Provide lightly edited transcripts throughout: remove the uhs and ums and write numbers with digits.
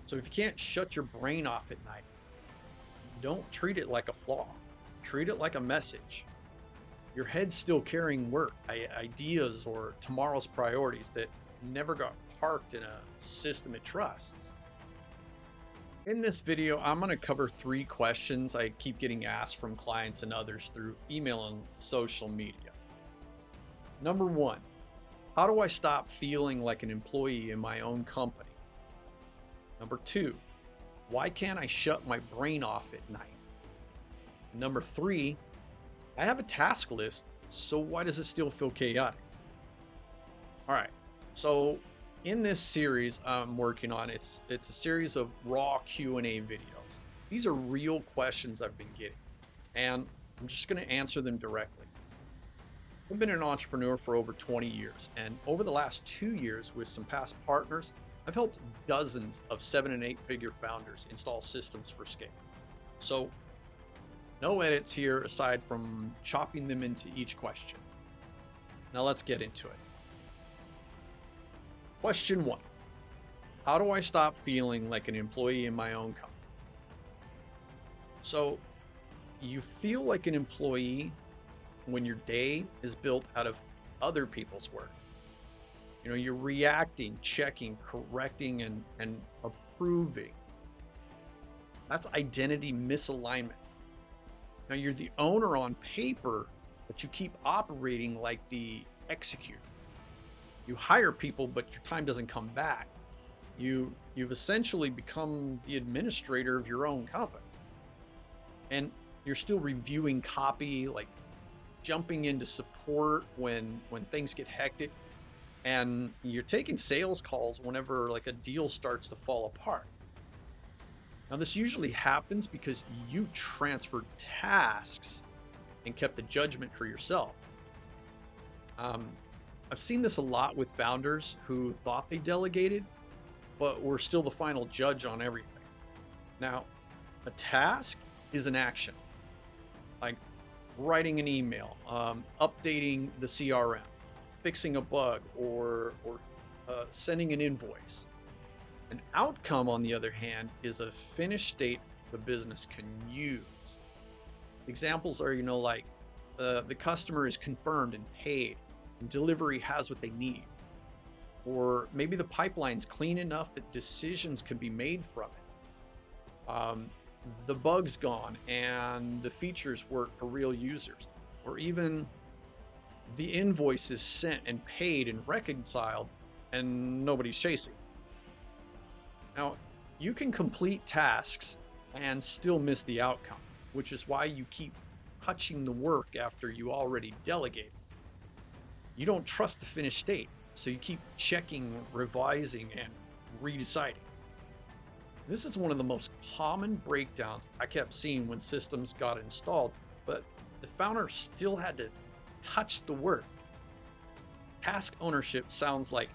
So if you can't shut your brain off at night, don't treat it like a flaw. Treat it like a message. Your head's still carrying work, ideas, or tomorrow's priorities that never got parked in a system it trusts. In this video, I'm going to cover 3 questions I keep getting asked from clients and others through email and social media. Number 1, how do I stop feeling like an employee in my own company? Number 2, why can't I shut my brain off at night? Number 3, I have a task list, so why does it still feel chaotic? All right. So in this series I'm working on, it's a series of raw Q&A videos. These are real questions I've been getting, and I'm just going to answer them directly. I've been an entrepreneur for over 20 years, and over the last 2 years with some past partners, I've helped dozens of 7 and 8 figure founders install systems for scale. So no edits here aside from chopping them into each question. Now let's get into it. Question 1, how do I stop feeling like an employee in my own company? So you feel like an employee when your day is built out of other people's work. You're reacting, checking, correcting, and approving. That's identity misalignment. Now you're the owner on paper, but you keep operating like the executor. You hire people, but your time doesn't come back. You've essentially become the administrator of your own company. And you're still reviewing copy, like jumping into support when things get hectic, and you're taking sales calls whenever like a deal starts to fall apart. Now this usually happens because you transferred tasks and kept the judgment for yourself. Um, I've seen this a lot with founders who thought they delegated, but were still the final judge on everything. Now, a task is an action, like writing an email, updating the CRM, fixing a bug, or sending an invoice. An outcome, on the other hand, is a finished state the business can use. Examples are, like the customer is confirmed and paid, and delivery has what they need. Or maybe the pipeline's clean enough that decisions can be made from it. The bug's gone and the features work for real users. Or even the invoice is sent and paid and reconciled and nobody's chasing. Now, you can complete tasks and still miss the outcome, which is why you keep touching the work after you already delegated. You don't trust the finished state, so you keep checking, revising, and redeciding. This is one of the most common breakdowns I kept seeing when systems got installed, but the founder still had to touch the work. Task ownership sounds like,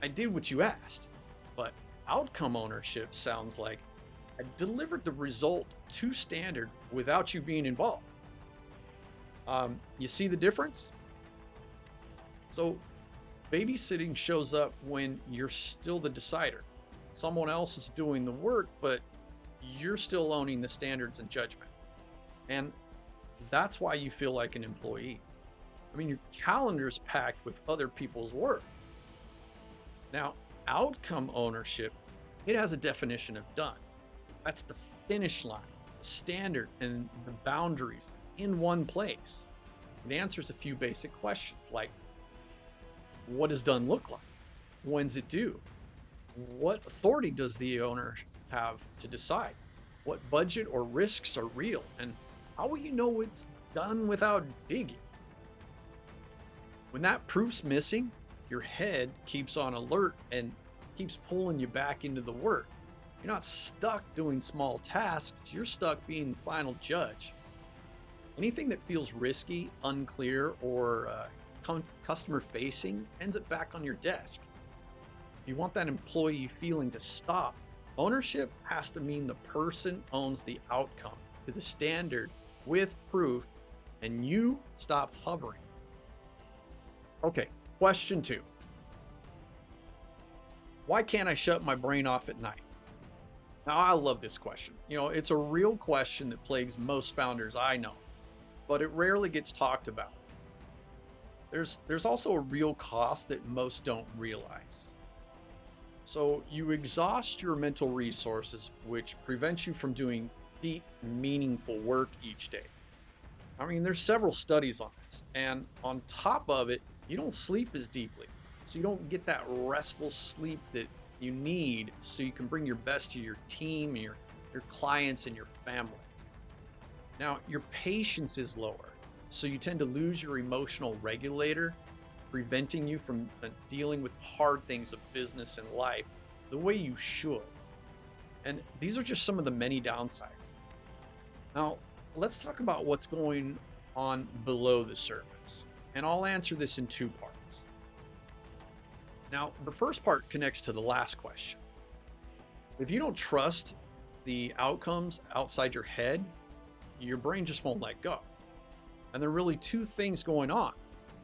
I did what you asked, but outcome ownership sounds like, I delivered the result to standard without you being involved. You see the difference? So babysitting shows up when you're still the decider. Someone else is doing the work, but you're still owning the standards and judgment. And that's why you feel like an employee. I mean, your calendar's packed with other people's work. Now, outcome ownership, it has a definition of done. That's the finish line, the standard, and the boundaries in one place. It answers a few basic questions like, what does done look like? When's it due? What authority does the owner have to decide? What budget or risks are real? And how will you know it's done without digging? When that proof's missing, your head keeps on alert and keeps pulling you back into the work. You're not stuck doing small tasks, you're stuck being the final judge. Anything that feels risky, unclear, or customer facing ends up back on your desk. If you want that employee feeling to stop, ownership has to mean the person owns the outcome to the standard with proof, and you stop hovering. Okay, question 2. Why can't I shut my brain off at night? Now, I love this question. It's a real question that plagues most founders I know, but it rarely gets talked about. There's also a real cost that most don't realize. So you exhaust your mental resources, which prevents you from doing deep, meaningful work each day. I mean, there's several studies on this, and on top of it, you don't sleep as deeply. So you don't get that restful sleep that you need so you can bring your best to your team, your clients, and your family. Now, your patience is lower, so you tend to lose your emotional regulator, preventing you from dealing with the hard things of business and life the way you should. And these are just some of the many downsides. Now, let's talk about what's going on below the surface. And I'll answer this in two parts. Now, the first part connects to the last question. If you don't trust the outcomes outside your head, your brain just won't let go. And there are really two things going on.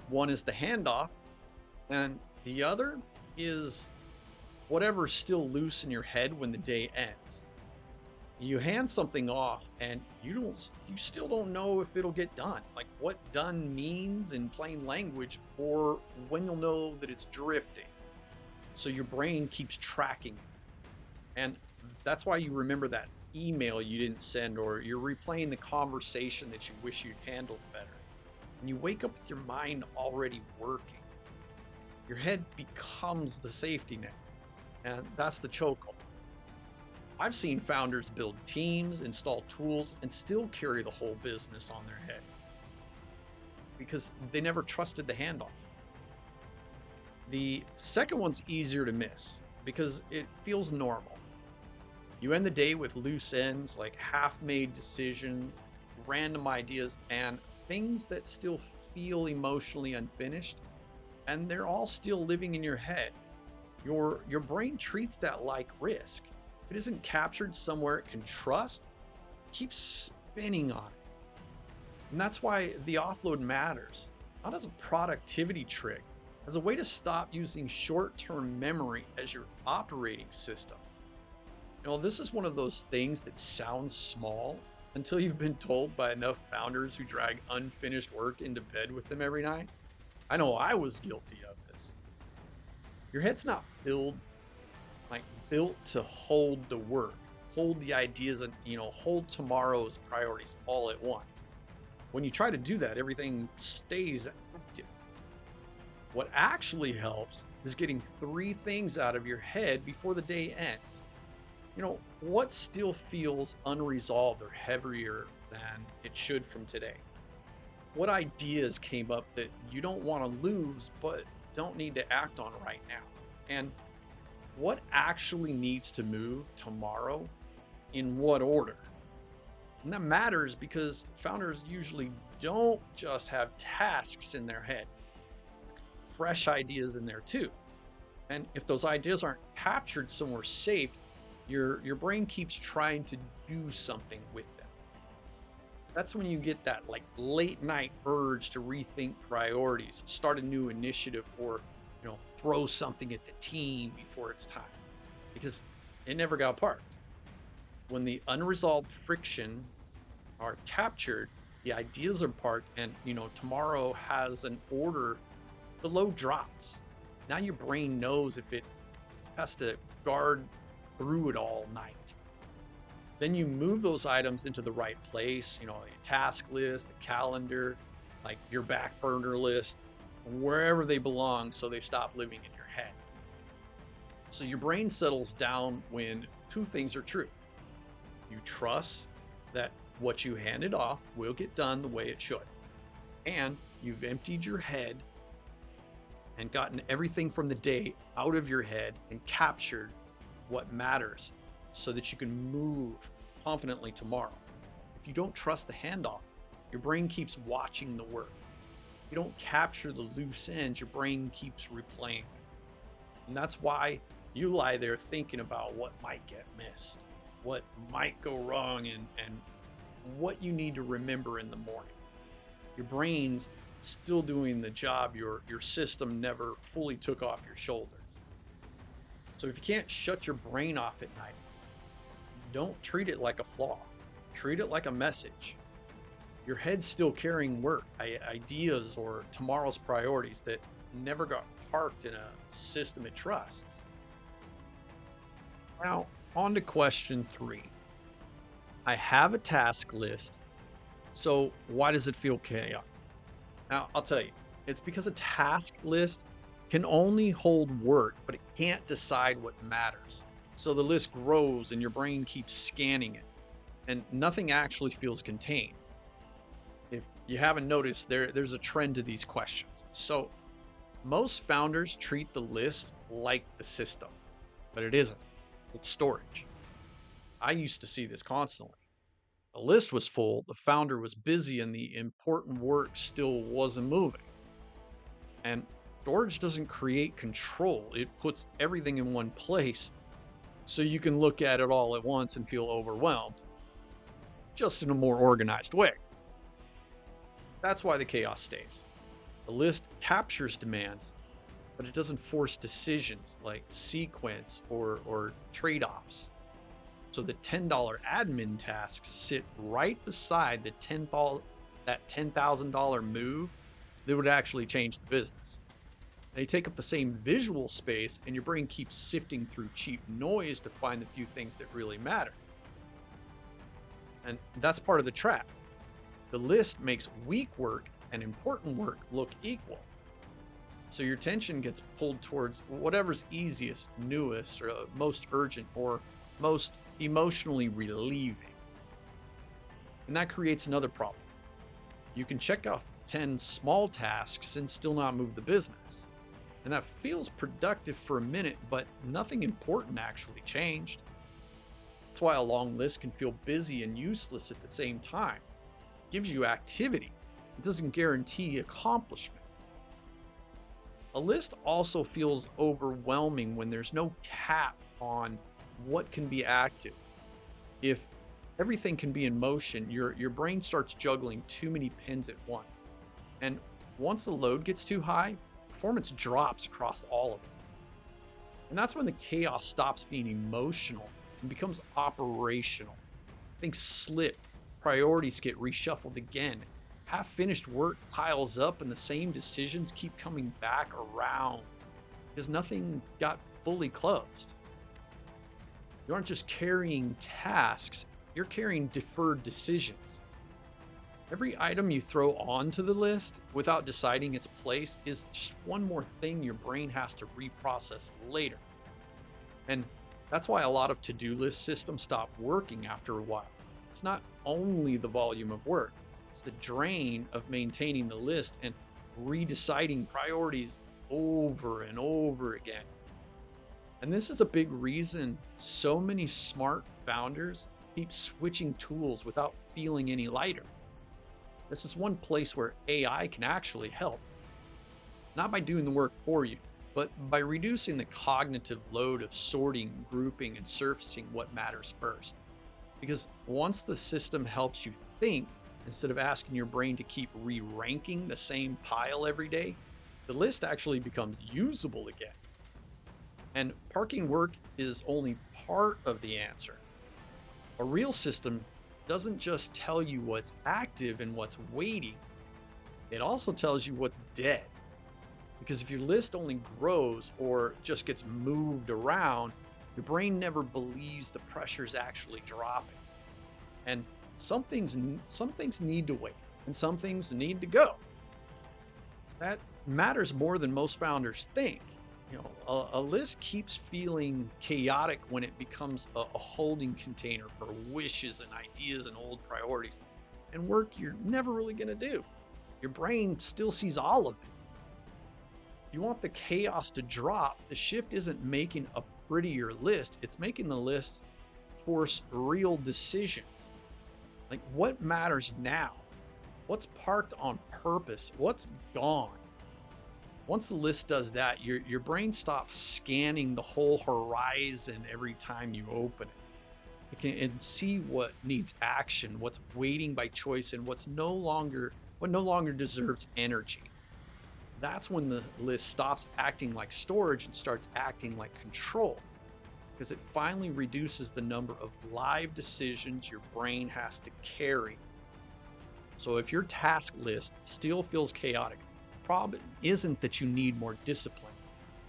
One is the handoff, and the other is whatever's still loose in your head when the day ends. You hand something off and you still don't know if it'll get done. Like what done means in plain language, or when you'll know that it's drifting. So your brain keeps tracking it. And that's why you remember that email you didn't send, or you're replaying the conversation that you wish you'd handled better. And you wake up with your mind already working. Your head becomes the safety net. And that's the chokehold. I've seen founders build teams, install tools, and still carry the whole business on their head because they never trusted the handoff. The second one's easier to miss because it feels normal. You end the day with loose ends, like half-made decisions, random ideas, and things that still feel emotionally unfinished, and they're all still living in your head. Your brain treats that like risk. If it isn't captured somewhere it can trust, keep spinning on it. And that's why the offload matters, not as a productivity trick, as a way to stop using short-term memory as your operating system. This is one of those things that sounds small until you've been told by enough founders who drag unfinished work into bed with them every night. I know I was guilty of this. Your head's not built to hold the work, hold the ideas, and hold tomorrow's priorities all at once. When you try to do that, everything stays active. What actually helps is getting 3 things out of your head before the day ends. What still feels unresolved or heavier than it should from today? What ideas came up that you don't want to lose but don't need to act on right now? And what actually needs to move tomorrow, in what order? And that matters because founders usually don't just have tasks in their head, fresh ideas in there too. And if those ideas aren't captured somewhere safe, your brain keeps trying to do something with them. That's when you get that late night urge to rethink priorities, start a new initiative, or throw something at the team before it's time, because it never got parked. When the unresolved friction are captured, the ideas are parked, and tomorrow has an order, the load drops. Now your brain knows if it has to guard through it all night. Then you move those items into the right place, your task list, the calendar, like your back burner list, wherever they belong, so they stop living in your head. So your brain settles down when 2 things are true. You trust that what you handed off will get done the way it should. And you've emptied your head and gotten everything from the day out of your head and captured what matters so that you can move confidently tomorrow. If you don't trust the handoff, your brain keeps watching the work. If you don't capture the loose ends, your brain keeps replaying. And that's why you lie there thinking about what might get missed, what might go wrong, and what you need to remember in the morning. Your brain's still doing the job your system never fully took off your shoulders. So if you can't shut your brain off at night, don't treat it like a flaw. Treat it like a message. Your head's still carrying work, ideas, or tomorrow's priorities that never got parked in a system it trusts. Now, on to question 3. I have a task list, so why does it feel chaotic? Now, I'll tell you, it's because a task list can only hold work, but it can't decide what matters. So the list grows and your brain keeps scanning it, and nothing actually feels contained. If you haven't noticed, there's a trend to these questions. So most founders treat the list like the system, but it isn't. It's storage. I used to see this constantly. The list was full, the founder was busy, and the important work still wasn't moving. And storage doesn't create control, it puts everything in one place so you can look at it all at once and feel overwhelmed, just in a more organized way. That's why the chaos stays. The list captures demands, but it doesn't force decisions like sequence or trade offs. So the $10 admin tasks sit right beside the that $10,000 move that would actually change the business. They take up the same visual space, and your brain keeps sifting through cheap noise to find the few things that really matter. And that's part of the trap. The list makes weak work and important work look equal. So your attention gets pulled towards whatever's easiest, newest, or most urgent, or most emotionally relieving. And that creates another problem. You can check off 10 small tasks and still not move the business. And that feels productive for a minute, but nothing important actually changed. That's why a long list can feel busy and useless at the same time. It gives you activity, it doesn't guarantee accomplishment. A list also feels overwhelming when there's no cap on what can be active. If everything can be in motion, your brain starts juggling too many pins at once. And once the load gets too high, performance drops across all of it. And that's when the chaos stops being emotional and becomes operational. Things slip, priorities get reshuffled again. Half finished work piles up, and the same decisions keep coming back around because nothing got fully closed. You aren't just carrying tasks, you're carrying deferred decisions. Every item you throw onto the list without deciding its place is just one more thing your brain has to reprocess later. And that's why a lot of to-do list systems stop working after a while. It's not only the volume of work, it's the drain of maintaining the list and redeciding priorities over and over again. And this is a big reason so many smart founders keep switching tools without feeling any lighter. This is one place where AI can actually help. Not by doing the work for you, but by reducing the cognitive load of sorting, grouping, and surfacing what matters first. Because once the system helps you think, instead of asking your brain to keep re-ranking the same pile every day, the list actually becomes usable again. And parking work is only part of the answer. A real system doesn't just tell you what's active and what's waiting, it also tells you what's dead. Because if your list only grows or just gets moved around, your brain never believes the pressure's actually dropping. And some things need to wait, and some things need to go. That matters more than most founders think. A list keeps feeling chaotic when it becomes a holding container for wishes and ideas and old priorities and work you're never really going to do. Your brain still sees all of it. You want the chaos to drop. The shift isn't making a prettier list, it's making the list force real decisions. Like, what matters now? What's parked on purpose? What's gone? Once the list does that, your brain stops scanning the whole horizon every time you open it. It can see what needs action, what's waiting by choice, and what no longer deserves energy. That's when the list stops acting like storage and starts acting like control, because it finally reduces the number of live decisions your brain has to carry. So if your task list still feels chaotic, the problem isn't that you need more discipline.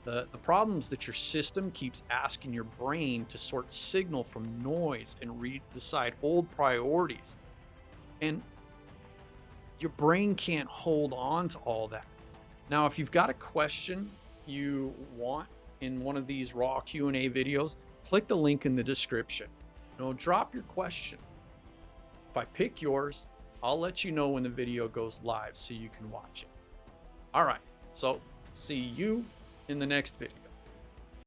The problem is that your system keeps asking your brain to sort signal from noise and decide old priorities. And your brain can't hold on to all that. Now, if you've got a question you want in one of these raw Q&A videos, click the link in the description. Drop your question. If I pick yours, I'll let you know when the video goes live so you can watch it. All right. So, see you in the next video.